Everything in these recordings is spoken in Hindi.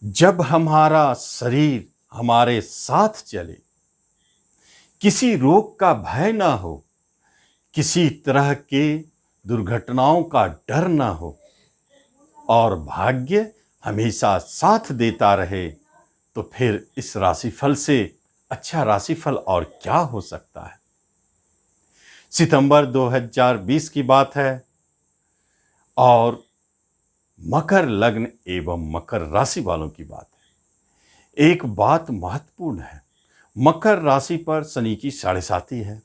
जब हमारा शरीर हमारे साथ चले, किसी रोग का भय ना हो, किसी तरह के दुर्घटनाओं का डर ना हो और भाग्य हमेशा साथ देता रहे, तो फिर इस राशिफल से अच्छा राशिफल और क्या हो सकता है। सितंबर 2020 की बात है और मकर लग्न एवं मकर राशि वालों की बात है। एक बात महत्वपूर्ण है, मकर राशि पर शनि की 7.5 है,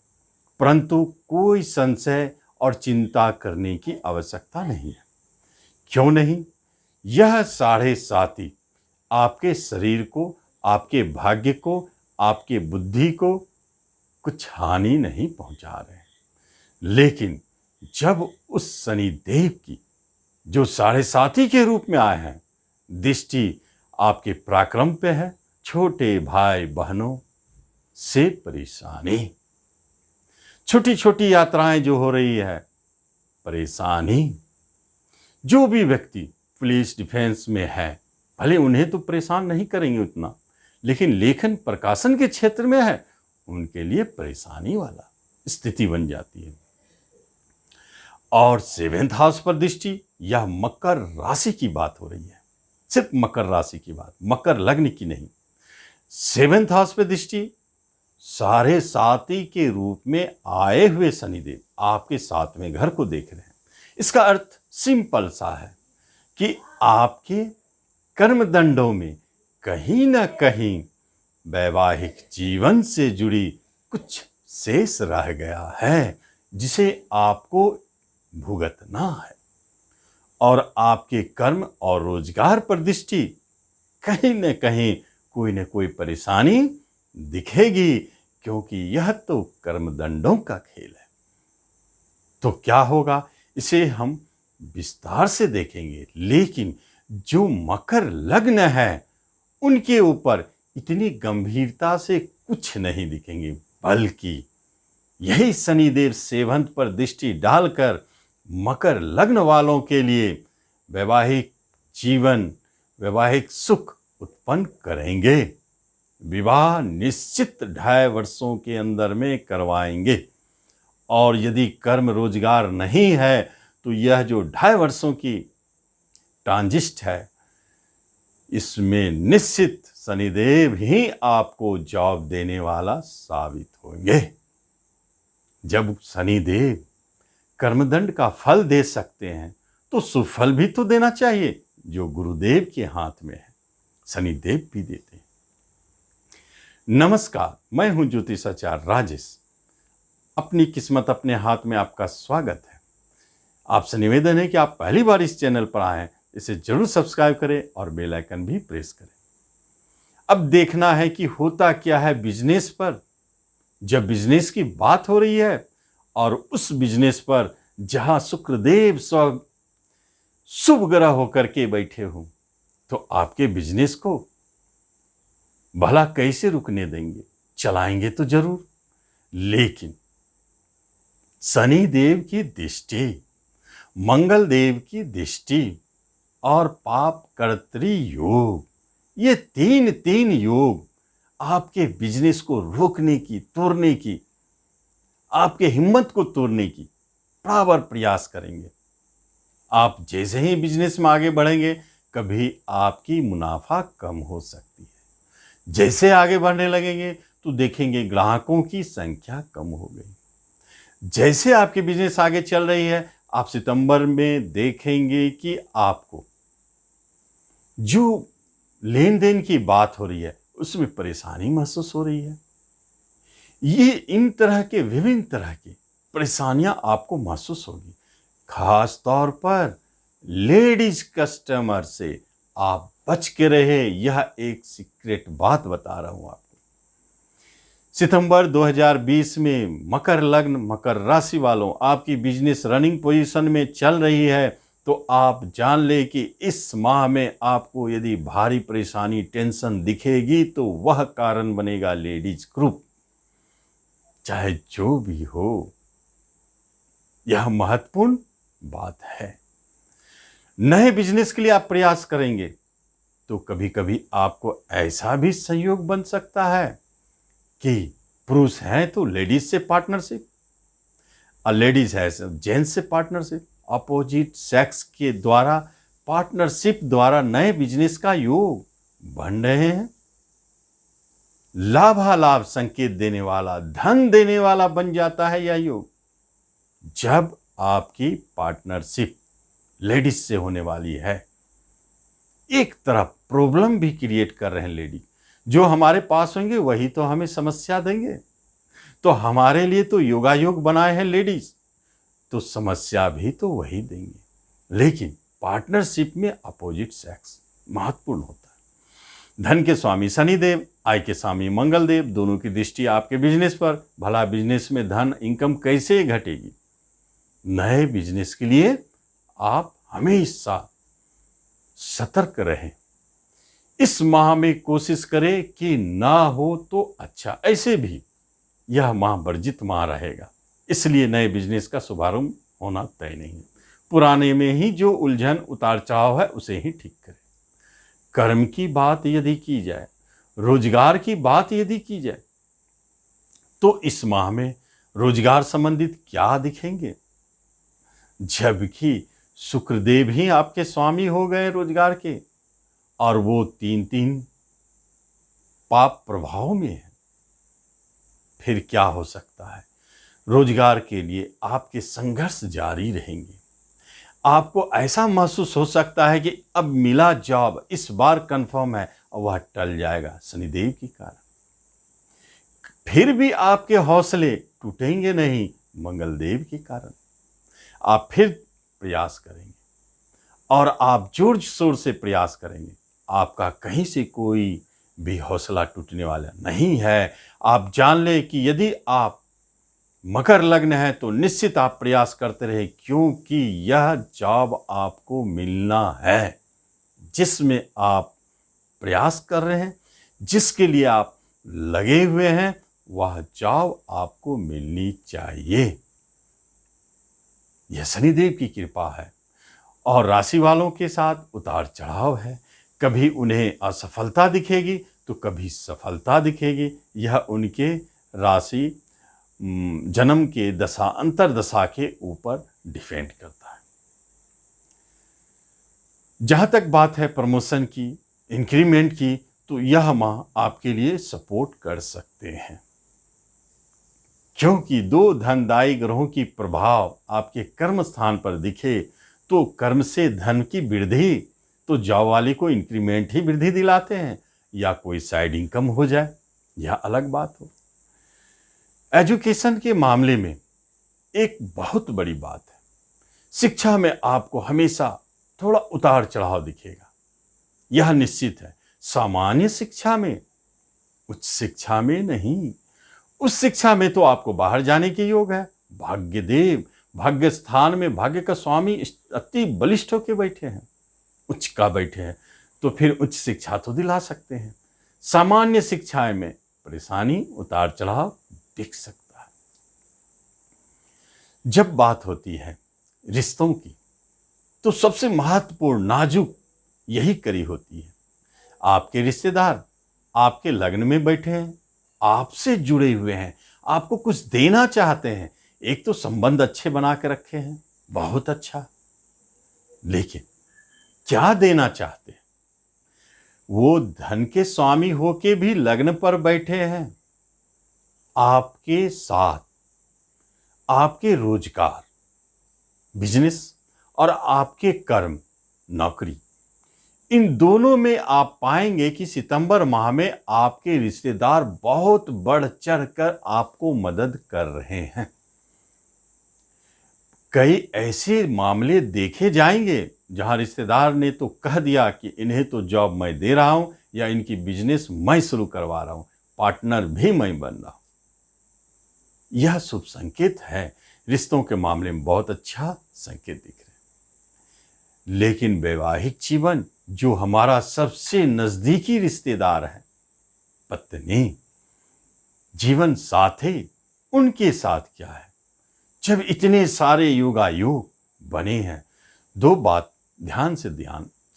परंतु कोई संशय और चिंता करने की आवश्यकता नहीं है। क्यों नहीं? यह 7.5 आपके शरीर को, आपके भाग्य को, आपके बुद्धि को कुछ हानि नहीं पहुंचा रहे। लेकिन जब उस शनि देव की जो 7.5 के रूप में आए हैं, दृष्टि आपके पराक्रम पे है, छोटे भाई बहनों से परेशानी, छोटी छोटी यात्राएं जो हो रही है परेशानी। जो भी व्यक्ति पुलिस डिफेंस में है, भले उन्हें तो परेशान नहीं करेंगे उतना, लेकिन लेखन प्रकाशन के क्षेत्र में है, उनके लिए परेशानी वाला स्थिति बन जाती है। और 7th हाउस पर दृष्टि, यह मकर राशि की बात हो रही है, सिर्फ मकर राशि की बात, मकर लग्न की नहीं। 7th हाउस पर दृष्टि 7.5 के रूप में आए हुए शनिदेव आपके 7वें घर को देख रहे हैं। इसका अर्थ सिंपल सा है कि आपके कर्मदंडों में कहीं ना कहीं वैवाहिक जीवन से जुड़ी कुछ शेष रह गया है, जिसे आपको भुगतना है। और आपके कर्म और रोजगार पर दृष्टि कहीं न कहीं कोई न कोई परेशानी दिखेगी, क्योंकि यह तो कर्मदंडों का खेल है। तो क्या होगा, इसे हम विस्तार से देखेंगे। लेकिन जो मकर लग्न है, उनके ऊपर इतनी गंभीरता से कुछ नहीं दिखेंगे, बल्कि यही शनिदेव 7th पर दृष्टि डालकर मकर लग्न वालों के लिए वैवाहिक जीवन, वैवाहिक सुख उत्पन्न करेंगे। विवाह निश्चित 2.5 वर्षों के अंदर में करवाएंगे। और यदि कर्म रोजगार नहीं है, तो यह जो 2.5 वर्षों की ट्रांजिट है, इसमें निश्चित शनिदेव ही आपको जॉब देने वाला साबित होंगे। जब शनिदेव कर्मदंड का फल दे सकते हैं, तो सुफल भी तो देना चाहिए, जो गुरुदेव के हाथ में है, शनिदेव भी देते हैं। नमस्कार, मैं हूं ज्योतिषाचार्य राजेश। अपनी किस्मत अपने हाथ में आपका स्वागत है। आपसे निवेदन है कि आप पहली बार इस चैनल पर आए हैं, इसे जरूर सब्सक्राइब करें और बेल आइकन भी प्रेस करें। अब देखना है कि होता क्या है बिजनेस पर। जब बिजनेस की बात हो रही है और उस बिजनेस पर जहां शुक्रदेव शुभ ग्रह होकर के बैठे हो, तो आपके बिजनेस को भला कैसे रुकने देंगे? चलाएंगे तो जरूर। लेकिन शनि देव की दृष्टि, मंगल देव की दृष्टि और पाप कर्त्री योग, ये तीन योग आपके बिजनेस को रोकने की, तोड़ने की, आपके हिम्मत को तोड़ने की बराबर प्रयास करेंगे। आप जैसे ही बिजनेस में आगे बढ़ेंगे, कभी आपकी मुनाफा कम हो सकती है। जैसे आगे बढ़ने लगेंगे तो देखेंगे ग्राहकों की संख्या कम हो गई। जैसे आपकी बिजनेस आगे चल रही है, आप सितंबर में देखेंगे कि आपको जो लेन देन की बात हो रही है, उसमें परेशानी महसूस हो रही है। ये इन तरह के विभिन्न तरह की परेशानियां आपको महसूस होगी। खास तौर पर लेडीज कस्टमर से आप बच के रहे, यह एक सीक्रेट बात बता रहा हूं आपको। सितंबर 2020 में मकर लग्न, मकर राशि वालों, आपकी बिजनेस रनिंग पोजीशन में चल रही है, तो आप जान ले कि इस माह में आपको यदि भारी परेशानी, टेंशन दिखेगी, तो वह कारण बनेगा लेडीज ग्रुप। चाहे जो भी हो, यह महत्वपूर्ण बात है। नए बिजनेस के लिए आप प्रयास करेंगे, तो कभी कभी आपको ऐसा भी संयोग बन सकता है कि पुरुष हैं तो लेडीज से पार्टनरशिप और लेडीज है जेंट्स से पार्टनरशिप, अपोजिट सेक्स के द्वारा पार्टनरशिप द्वारा नए बिजनेस का योग बन रहे हैं। लाभालाभ संकेत देने वाला, धन देने वाला बन जाता है यह योग जब आपकी पार्टनरशिप लेडीज से होने वाली है। एक तरफ प्रॉब्लम भी क्रिएट कर रहे हैं लेडीज, जो हमारे पास होंगे वही तो हमें समस्या देंगे। तो हमारे लिए तो योगायोग बनाए हैं लेडीज, तो समस्या भी तो वही देंगे। लेकिन पार्टनरशिप में अपोजिट सेक्स महत्वपूर्ण होता है। धन के स्वामी शनिदेव, आय के स्वामी मंगलदेव, दोनों की दृष्टि आपके बिजनेस पर। भला बिजनेस में धन इनकम कैसे घटेगी? नए बिजनेस के लिए आप हमेशा सतर्क रहें। इस माह में कोशिश करें कि ना हो तो अच्छा, ऐसे भी यह माह वर्जित माह रहेगा, इसलिए नए बिजनेस का शुभारंभ होना तय नहीं है। पुराने में ही जो उलझन उतार चढ़ाव है उसे ही ठीक करें। कर्म की बात यदि की जाए, रोजगार की बात यदि की जाए, तो इस माह में रोजगार संबंधित क्या दिखेंगे? जबकि शुक्रदेव ही आपके स्वामी हो गए रोजगार के, और वो 3 पाप प्रभाव में है। फिर क्या हो सकता है? रोजगार के लिए आपके संघर्ष जारी रहेंगे। आपको ऐसा महसूस हो सकता है कि अब मिला जॉब इस बार कंफर्म है और वह टल जाएगा शनिदेव के कारण। फिर भी आपके हौसले टूटेंगे नहीं मंगलदेव के कारण। आप फिर प्रयास करेंगे और आप जोर शोर से प्रयास करेंगे। आपका कहीं से कोई भी हौसला टूटने वाला नहीं है। आप जान लें कि यदि आप मकर लग्न है तो निश्चित आप प्रयास करते रहे, क्योंकि यह जॉब आपको मिलना है जिसमें आप प्रयास कर रहे हैं, जिसके लिए आप लगे हुए हैं, वह जॉब आपको मिलनी चाहिए। यह शनिदेव की कृपा है। और राशि वालों के साथ उतार चढ़ाव है। कभी उन्हें असफलता दिखेगी तो कभी सफलता दिखेगी। यह उनके राशि जन्म के दशा अंतरदशा के ऊपर डिपेंड करता है। जहां तक बात है प्रमोशन की, इंक्रीमेंट की, तो यह माह आपके लिए सपोर्ट कर सकते हैं, क्योंकि 2 धनदायी ग्रहों की प्रभाव आपके कर्म स्थान पर दिखे तो कर्म से धन की वृद्धि, तो जॉब वाले को इंक्रीमेंट ही वृद्धि दिलाते हैं, या कोई साइड इनकम हो जाए, यह अलग बात हो। एजुकेशन के मामले में एक बहुत बड़ी बात है, शिक्षा में आपको हमेशा थोड़ा उतार चढ़ाव दिखेगा, यह निश्चित है। सामान्य शिक्षा में, उच्च शिक्षा में नहीं। उस शिक्षा में तो आपको बाहर जाने के योग है। भाग्यदेव भाग्य स्थान में भाग्य का स्वामी अति बलिष्ठ होकर बैठे हैं, उच्च का बैठे हैं, तो फिर उच्च शिक्षा तो दिला सकते हैं। सामान्य शिक्षाएं में परेशानी, उतार चढ़ाव दिख सकता है। जब बात होती है रिश्तों की, तो सबसे महत्वपूर्ण नाजुक यही कड़ी होती है। आपके रिश्तेदार आपके लग्न में बैठे हैं, आपसे जुड़े हुए हैं, आपको कुछ देना चाहते हैं। एक तो संबंध अच्छे बना के रखे हैं, बहुत अच्छा, लेकिन क्या देना चाहते हैं? वो धन के स्वामी होके भी लग्न पर बैठे हैं। आपके साथ आपके रोजगार, बिजनेस और आपके कर्म, नौकरी, इन दोनों में आप पाएंगे कि सितंबर माह में आपके रिश्तेदार बहुत बढ़ चढ़कर आपको मदद कर रहे हैं। कई ऐसे मामले देखे जाएंगे जहां रिश्तेदार ने तो कह दिया कि इन्हें तो जॉब मैं दे रहा हूं, या इनकी बिजनेस मैं शुरू करवा रहा हूं, पार्टनर भी मैं बन रहा हूं। यह शुभ संकेत है। रिश्तों के मामले में बहुत अच्छा संकेत दिख रहे हैं। लेकिन वैवाहिक जीवन, जो हमारा सबसे नजदीकी रिश्तेदार है, पत्नी, जीवन साथी, उनके साथ क्या है? जब इतने सारे योगायोग बने हैं, 2 बात ध्यान से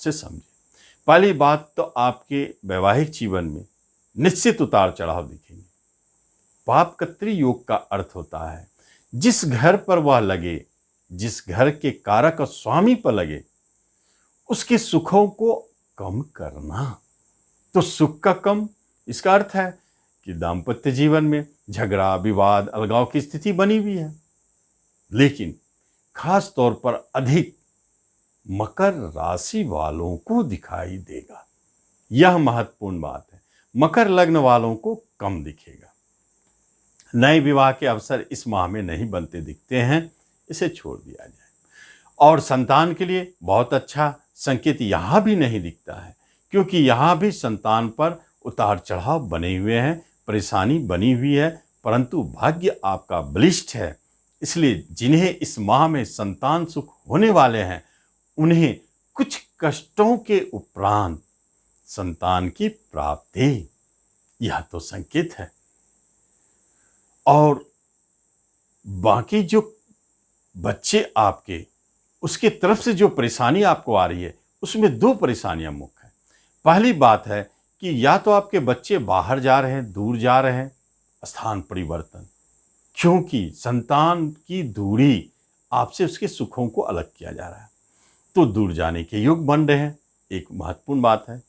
समझे। पहली बात तो आपके वैवाहिक जीवन में निश्चित उतार चढ़ाव दिखेंगे। पापकत्री योग का अर्थ होता है जिस घर पर वह लगे, जिस घर के कारक और स्वामी पर लगे, उसके सुखों को कम करना। तो सुख का कम, इसका अर्थ है कि दाम्पत्य जीवन में झगड़ा, विवाद, अलगाव की स्थिति बनी हुई है, लेकिन खास तौर पर अधिक मकर राशि वालों को दिखाई देगा। यह महत्वपूर्ण बात है। मकर लग्न वालों को कम दिखेगा। नए विवाह के अवसर इस माह में नहीं बनते दिखते हैं, इसे छोड़ दिया जाए। और संतान के लिए बहुत अच्छा संकेत यहाँ भी नहीं दिखता है, क्योंकि यहाँ भी संतान पर उतार चढ़ाव बने हुए हैं, परेशानी बनी हुई है, परंतु भाग्य आपका बलिष्ठ है। इसलिए जिन्हें इस माह में संतान सुख होने वाले हैं, उन्हें कुछ कष्टों के उपरांत संतान की प्राप्ति, यह तो संकेत है। और बाकी जो बच्चे आपके, उसके तरफ से जो परेशानी आपको आ रही है, उसमें दो परेशानियां मुख्य हैं। पहली बात है कि या तो आपके बच्चे बाहर जा रहे हैं, दूर जा रहे हैं, स्थान परिवर्तन, क्योंकि संतान की दूरी आपसे उसके सुखों को अलग किया जा रहा है, तो दूर जाने के योग बन रहे हैं, एक महत्वपूर्ण बात है।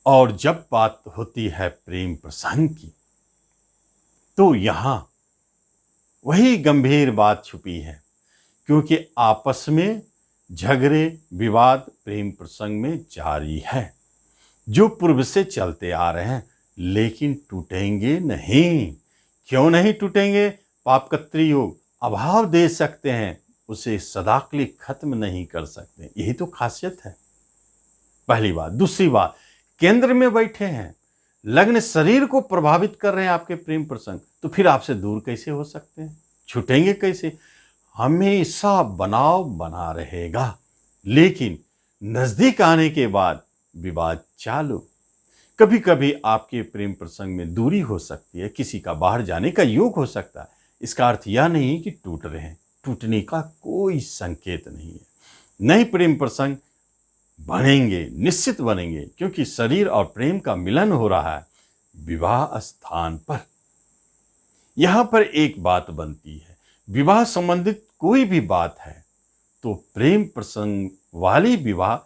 और जब बात होती है प्रेम प्रसंग की, तो यहां वही गंभीर बात छुपी है, क्योंकि आपस में झगड़े, विवाद प्रेम प्रसंग में जारी है, जो पूर्व से चलते आ रहे हैं, लेकिन टूटेंगे नहीं। क्यों नहीं टूटेंगे? पापकत्री योग अभाव दे सकते हैं, उसे सदा के लिए खत्म नहीं कर सकते। यही तो खासियत है, पहली बात। दूसरी बात, केंद्र में बैठे हैं, लग्न शरीर को प्रभावित कर रहे हैं आपके प्रेम प्रसंग, तो फिर आपसे दूर कैसे हो सकते हैं, छूटेंगे कैसे? हमेशा बनाव बना रहेगा, लेकिन नजदीक आने के बाद विवाद चालू। कभी कभी आपके प्रेम प्रसंग में दूरी हो सकती है, किसी का बाहर जाने का योग हो सकता है। इसका अर्थ यह नहीं कि टूट रहे हैं, टूटने का कोई संकेत नहीं है। नए प्रेम प्रसंग बनेंगे, निश्चित बनेंगे, क्योंकि शरीर और प्रेम का मिलन हो रहा है विवाह स्थान पर। यहां पर एक बात बनती है, विवाह संबंधित कोई भी बात है तो प्रेम प्रसंग वाली विवाह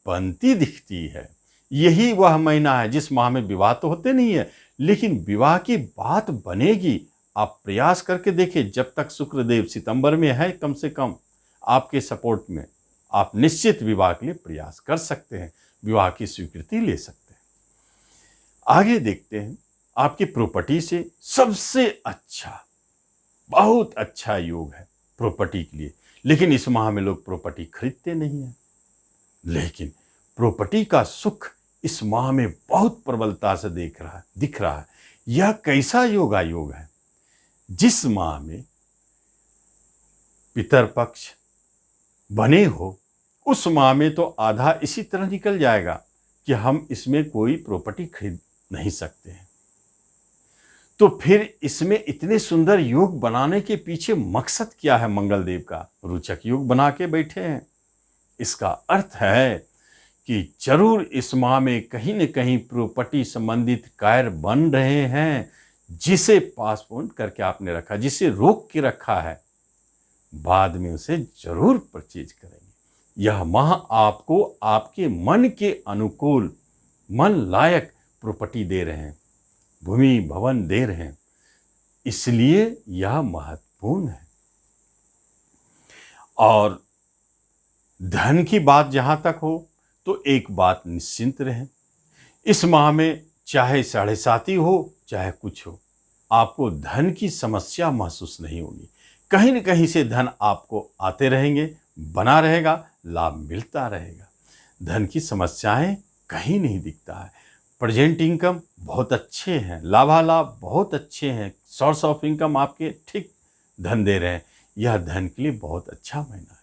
बनती दिखती है। यही वह महीना है जिस माह में विवाह तो होते नहीं है, लेकिन विवाह की बात बनेगी। आप प्रयास करके देखिए, जब तक शुक्रदेव सितंबर में है, कम से कम आपके सपोर्ट में, आप निश्चित विवाह के लिए प्रयास कर सकते हैं, विवाह की स्वीकृति ले सकते हैं। आगे देखते हैं, आपकी प्रॉपर्टी से सबसे अच्छा, बहुत अच्छा योग है प्रॉपर्टी के लिए, लेकिन इस माह में लोग प्रॉपर्टी खरीदते नहीं है। लेकिन प्रॉपर्टी का सुख इस माह में बहुत प्रबलता से दिख रहा है। यह कैसा योग है? जिस माह में पितरपक्ष बने हो, उस माह में तो आधा इसी तरह निकल जाएगा कि हम इसमें कोई प्रॉपर्टी खरीद नहीं सकते हैं। तो फिर इसमें इतने सुंदर योग बनाने के पीछे मकसद क्या है? मंगल देव का रोचक योग बना के बैठे हैं। इसका अर्थ है कि जरूर इस माह में कहीं न कहीं प्रॉपर्टी संबंधित कार्य बन रहे हैं, जिसे पासपोर्ट करके आपने रखा, जिसे रोक के रखा है, बाद में उसे जरूर परचेज करेंगे। यह माह आपको आपके मन के अनुकूल, मन लायक प्रॉपर्टी दे रहे हैं, भूमि भवन दे रहे हैं, इसलिए यह महत्वपूर्ण है। और धन की बात जहां तक हो, तो एक बात निश्चिंत रहें, इस माह में चाहे 7.5 हो, चाहे कुछ हो, आपको धन की समस्या महसूस नहीं होगी। कहीं न कहीं से धन आपको आते रहेंगे, बना रहेगा, लाभ मिलता रहेगा। धन की समस्याएं कहीं नहीं दिखता है। प्रेजेंट इनकम बहुत अच्छे हैं, लाभालाभ बहुत अच्छे हैं, सोर्स ऑफ इनकम आपके ठीक धन दे रहे हैं। यह धन के लिए बहुत अच्छा महीना है।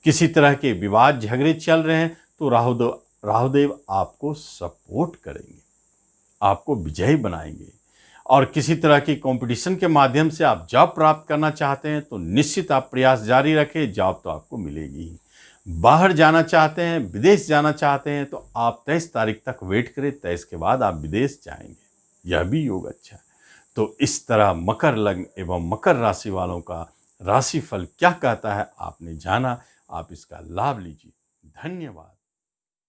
किसी तरह के विवाद झगड़े चल रहे हैं तो राहुदेव आपको सपोर्ट करेंगे, आपको विजयी बनाएंगे। और किसी तरह की कंपटीशन के माध्यम से आप जॉब प्राप्त करना चाहते हैं तो निश्चित आप प्रयास जारी रखें, जॉब तो आपको मिलेगी ही। बाहर जाना चाहते हैं, विदेश जाना चाहते हैं, तो आप 23 तारीख तक वेट करें, 23 के बाद आप विदेश जाएंगे। यह भी योग अच्छा है। तो इस तरह मकर लग्न एवं मकर राशि वालों का राशिफल क्या कहता है आपने जाना। आप इसका लाभ लीजिए। धन्यवाद।